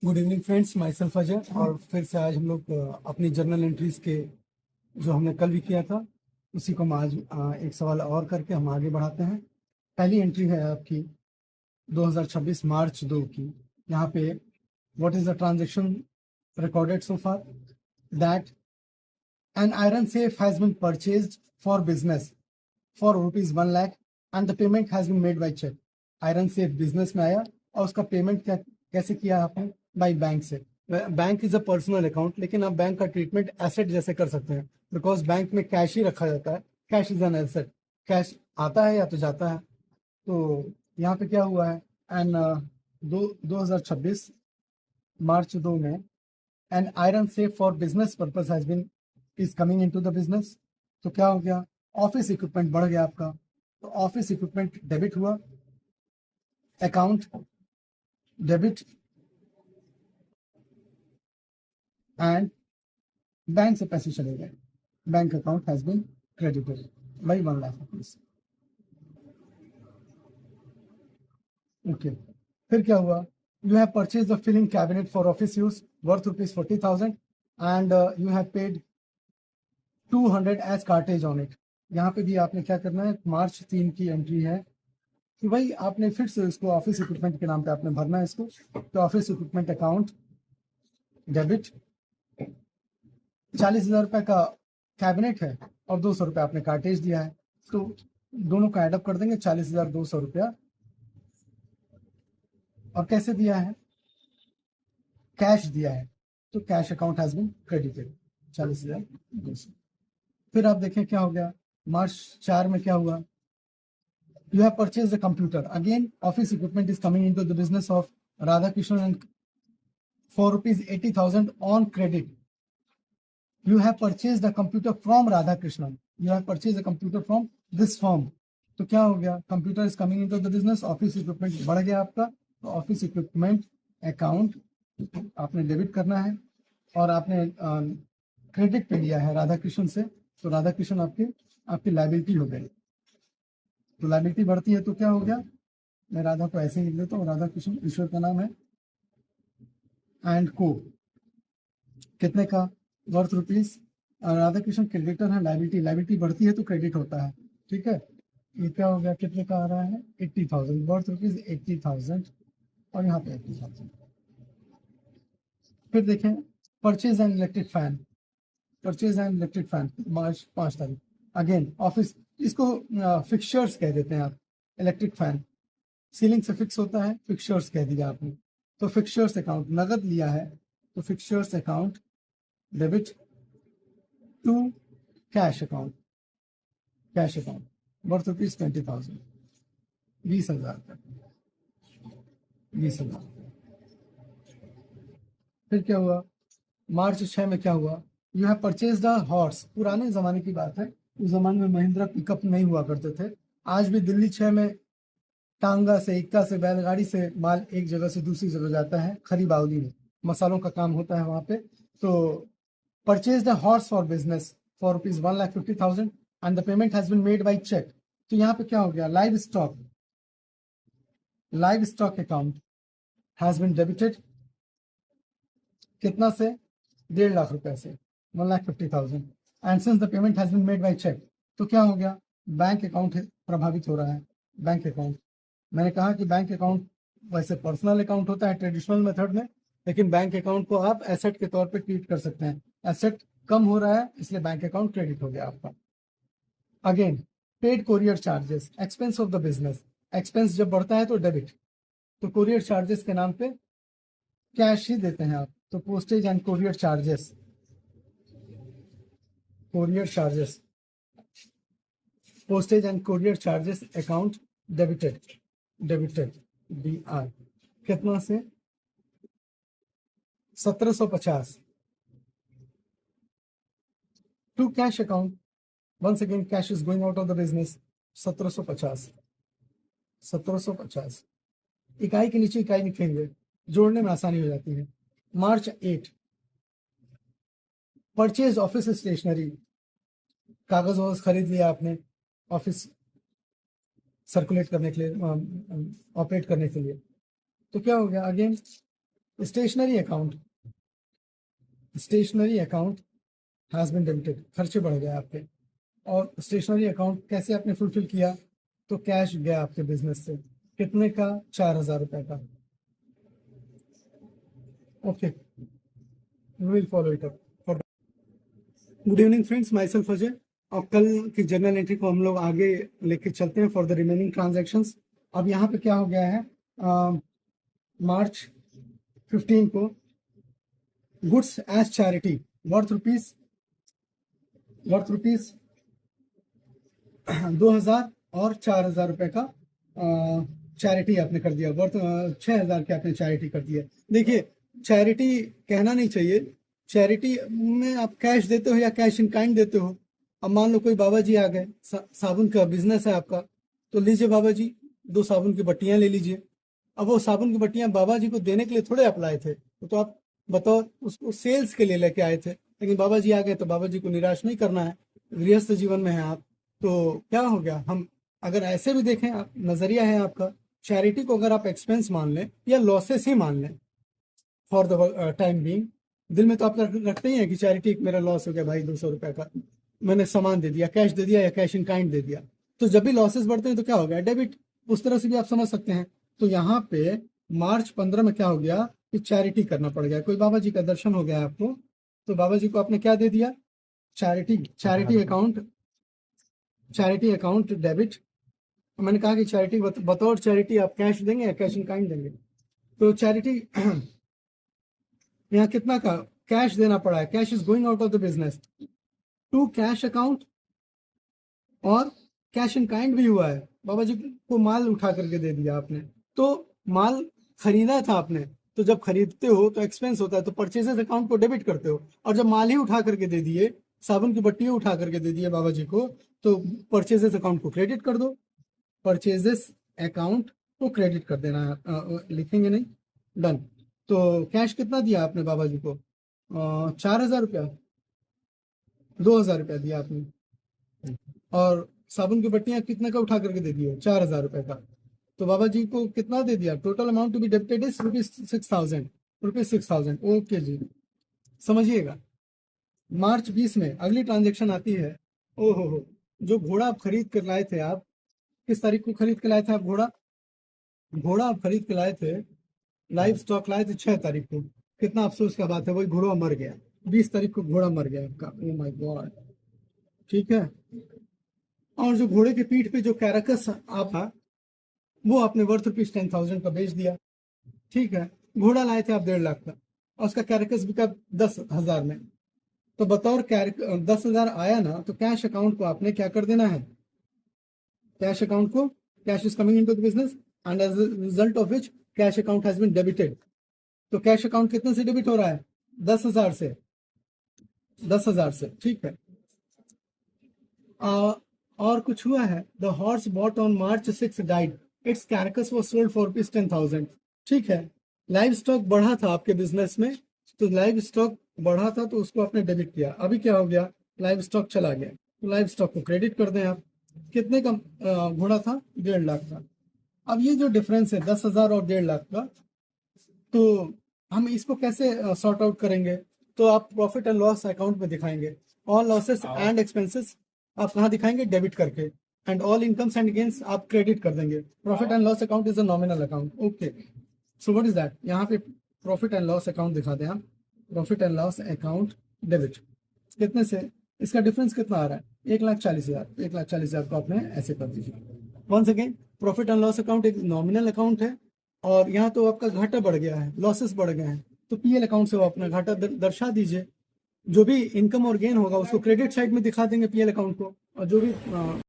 Good evening friends, myself Ajay. और फिर से आज हम लोग अपनी जर्नल एंट्रीज के जो हमने कल भी किया था उसी को हम आज एक सवाल और करके हम आगे बढ़ाते हैं। पहली एंट्री है आपकी 2026 मार्च 2 की। यहाँ पे what is the transaction recorded so far? That an iron safe has been purchased for business for rupees 1 lakh and the payment has been made by check. Iron safe business में आया और उसका payment क्या कैसे किया आपने? By bank से। Bank is a personal account, लेकिन आप बैंक का ट्रीटमेंट एसेट जैसे कर सकते हैं, बिकॉज बैंक में कैश ही रखा जाता है। Cash is an asset. Cash आता है या तो जाता है। तो यहाँ पे क्या हुआ है? एंड 2026 मार्च 2 में an iron safe for business purpose has been is coming into the business. तो क्या हो गया? ऑफिस इक्विपमेंट बढ़ गया आपका, तो ऑफिस इक्विपमेंट डेबिट हुआ, अकाउंट डेबिट, एंड बैंक से पैसे चले गए। Bank account has been credited by 1 lakh rupees. Okay, फिर क्या हुआ? You have purchase the filling cabinet for office use worth rupees 40,000 and you have paid 200 as cartage on it. यहाँ पे भी आपने क्या करना है? मार्च 3 की एंट्री है कि भाई आपने फिर से इसको ऑफिस इक्विपमेंट के नाम पे आपने भरना है इसको। तो ऑफिस इक्विपमेंट अकाउंट डेबिट, 40,000 रुपए का कैबिनेट है और 200 रुपये आपने कार्टेज दिया है, तो दोनों का एडअप कर देंगे 40,200 रुपया। और कैसे दिया है? कैश दिया है, तो cash account has been credited 40,200। फिर आप देखें क्या हो गया मार्च 4 में क्या हुआ? You have purchased a computer. Again, office equipment is coming into the business of Radhakrishnan and for rupees 80,000 on credit. You have purchased a computer from Radhakrishnan. You have purchased a computer from this firm. तो क्या हो गया? Computer is coming into the business, office equipment बढ़ गया आपका, तो office equipment account आपने debit करना है और आपने क्रेडिट पे लिया है राधाकृष्ण से, तो राधाकृष्ण आपकी लाइबिलिटी हो गई। तो लाइबिलिटी बढ़ती है तो क्या हो गया? मैं राधा को ऐसे ही लिख देता हूँ, राधा कृष्ण ईश्वर का नाम है एंड को, कितने का? Worth rupees. Radha Krishna creditor है, लाइबिलिटी बढ़ती है तो क्रेडिट होता है, ठीक है। ये क्या हो गया? कितने का आ रहा है? 80,000, वर्थ रुपीज 80,000 और यहाँ पे 80,000। फिर देखें purchase and electric fan, purchase and electric fan March 5 तारीख। अगेन ऑफिस, इसको फिक्सचर्स कह देते हैं आप। इलेक्ट्रिक फैन सीलिंग से फिक्स होता है, फिक्सचर्स कह दिया आपने, तो फिक्सचर्स अकाउंट नगद लिया है, तो fixtures account debit to cash account, cash account worth rupees 20,000, 20,000 का, 20,000। फिर क्या हुआ मार्च 6 में? क्या हुआ? You have purchase the horse. पुराने जमाने की बात है, उस जमाने में महिंद्रा पिकअप नहीं हुआ करते थे। आज भी दिल्ली 6 में टांगा से, इक्का से, बैलगाड़ी से माल एक जगह से दूसरी जगह जाता है। खरी बावली में मसालों का काम होता है वहां पे। तो purchase the horse for business for rupees 1,50,000 and the payment has been made by cheque. तो यहाँ पे क्या हो गया? Livestock account has been debited, कितना से? 1.5 लाख रुपए से, 1,50,000 and since the payment has been made by cheque, तो क्या हो गया? बैंक अकाउंट प्रभावित हो रहा है। बैंक अकाउंट, मैंने कहा कि बैंक अकाउंट वैसे पर्सनल अकाउंट होता है ट्रेडिशनल मेथड में, लेकिन बैंक अकाउंट को आप एसेट के तौर पे ट्रीट कर सकते हैं। एसेट कम हो रहा है इसलिए बैंक अकाउंट क्रेडिट हो गया आपका। Again paid courier charges, expense of the business. Expense जब बढ़ता है तो डेबिट, तो कोरियर चार्जेस के नाम पे कैश ही देते हैं आप, तो postage and courier charges, postage and courier charges account debited BR, कितना से? 1,750 to cash account. Once again cash is going out of the business. 1750 इकाई के नीचे इकाई लिखेंगे, जोड़ने में आसानी हो जाती है। मार्च 8 परचेज ऑफिस स्टेशनरी, कागज वागज खरीद लिया आपने ऑफिस सर्कुलेट करने के लिए, ऑपरेट करने के लिए, तो क्या हो गया? Again stationery account has been debited, खर्चे बढ़ गए आपके। और स्टेशनरी अकाउंट कैसे आपने फुलफिल किया, तो कैश गया आपके बिजनेस से, कितने का, 4,000 रुपए का। Okay, we will follow it up. Good evening friends, myself Ajay. और कल की जर्नल एंट्री को हम लोग आगे लेके चलते हैं फॉर द रिमेनिंग ट्रांजैक्शंस। अब यहाँ पे क्या हो गया है, मार्च 15 को goods as charity worth rupees 2,000 और 4,000 रुपए का चैरिटी आपने कर दिया, वर्थ 6,000 के आपने चैरिटी कर दिया। देखिए, चैरिटी कहना नहीं चाहिए, चैरिटी में आप कैश देते हो या कैश इन काइंड देते हो। अब मान लो कोई बाबा जी आ गए, साबुन का बिजनेस है आपका, तो लीजिए बाबा जी 2 साबुन की बट्टियां ले लीजिए। अब वो साबुन की बट्टियां बाबा जी को देने के लिए थोड़े अप्लाई थे, तो आप बतौर उसको सेल्स के लिए लेके आए थे। लेकिन बाबा जी आ गए तो बाबा जी को निराश नहीं करना है, गृहस्थ जीवन में है आप, तो क्या हो गया, हम अगर ऐसे भी देखें, आप नजरिया है आपका, चैरिटी को अगर आप एक्सपेंस मान लें या लॉसेस ही मान लें फॉर द टाइम बीइंग, दिल में तो आप रखते ही हैं कि चैरिटी मेरा लॉस हो गया भाई, 200 रुपए का मैंने सामान दे दिया, कैश दे दिया या कैश इन काइंड दे दिया। तो जब भी लॉसेस बढ़ते हैं तो क्या हो गया, डेबिट, उस तरह से भी आप समझ सकते हैं। तो यहाँ पे मार्च 15 में क्या हो गया कि चैरिटी करना पड़ गया। कोई बाबा जी का दर्शन हो गया आपको, तो बाबा जी को आपने क्या दे दिया, चैरिटी अकाउंट डेबिट। मैंने कहा कि चैरिटी बतौर चैरिटी आप कैश देंगे या कैश इन काइंड देंगे। तो चैरिटी यहाँ कितना का कैश देना पड़ा है, cash is going out of the business to cash account, और कैश इन काइंड भी हुआ है, बाबा जी को माल उठा करके दे दिया आपने। तो माल खरीदा था आपने, तो जब खरीदते हो तो एक्सपेंस होता है, तो परचेजेस अकाउंट को डेबिट करते हो। और जब माल ही उठा करके दे दिए, साबुन की बट्टी उठा करके दे दिए बाबा जी को, तो परचेजेस अकाउंट को क्रेडिट कर दो, परचेजेस अकाउंट को क्रेडिट कर देना है, लिखेंगे नहीं, डन। तो कैश कितना दिया आपने बाबा जी को, 4,000 रुपया, 2,000 रुपया दिया आपने, और साबुन की बट्टियां कितने का उठा करके दे दिए, 4,000 रुपए का। तो बाबा जी को कितना दे दिया, total amount to be debited is ₹6,000। Okay जी, समझिएगा। मार्च 20 में अगली ट्रांजेक्शन आती है। ओहो हो, जो घोड़ा आप खरीद कर लाए थे, आप किस तारीख को खरीद के लाए थे आप घोड़ा आप खरीद के लाए थे, लाइव स्टॉक लाए थे 6 तारीख को। कितना अफसोस का बात है, वही घोड़ा मर गया, 20 तारीख को घोड़ा मर गया आपका। ओ माय गॉड, ठीक है। और जो घोड़े के पीठ पे जो कैरकस आपा, वो आपने वर्थ ₹10,000 का बेच दिया, ठीक है। घोड़ा लाए थे आप 1.5 लाख का, और उसका कैरकस बिका 10,000 में। तो बतौर 10,000 आया ना, तो कैश अकाउंट को आपने क्या कर देना है, कैश अकाउंट को, cash is coming into the business and as a result of which cash account has been debited. तो कैश अकाउंट कितने से डेबिट हो रहा है, 10,000 से, 10,000 से, ठीक है। और कुछ हुआ है, the horse bought on March 6 died, its carcass was sold for ₹10,000, ठीक है। लाइव स्टॉक बढ़ा था आपके बिजनेस में, तो लाइव स्टॉक बढ़ा था तो उसको आपने डेबिट किया। अभी क्या हो गया, लाइव स्टॉक चला गया, तो लाइव स्टॉक को क्रेडिट कर दें आप। कितने का घोड़ा था, 1.5 लाख का। अब ये जो डिफरेंस है 10,000 और 1.5 लाख का, तो हम इसको कैसे सॉर्ट आउट करेंगे, तो आप प्रॉफिट एंड लॉस अकाउंट में दिखाएंगे। ऑल लॉसेस एंड एक्सपेंसेस आप कहाँ दिखाएंगे, डेबिट करके, and all incomes and gains आप क्रेडिट कर देंगे। Profit and loss account is a nominal account, okay. So what is that, यहाँ पे प्रॉफिट एंड लॉस अकाउंट दिखाते हैं हम, profit and loss account debit, कितने से, इसका डिफरेंस कितना आ रहा है, 1,40,000। 1,40,000 को आपने ऐसे कर दीजिए। Once again, profit and loss account एक नॉमिनल अकाउंट है, और यहाँ तो आपका घाटा बढ़ गया है, लॉसेस बढ़ गए हैं, तो पीएल अकाउंट से वो अपना घाटा दर्शा दीजिए। जो भी इनकम और गेन होगा उसको क्रेडिट साइड में दिखा देंगे पीएल अकाउंट को, और जो भी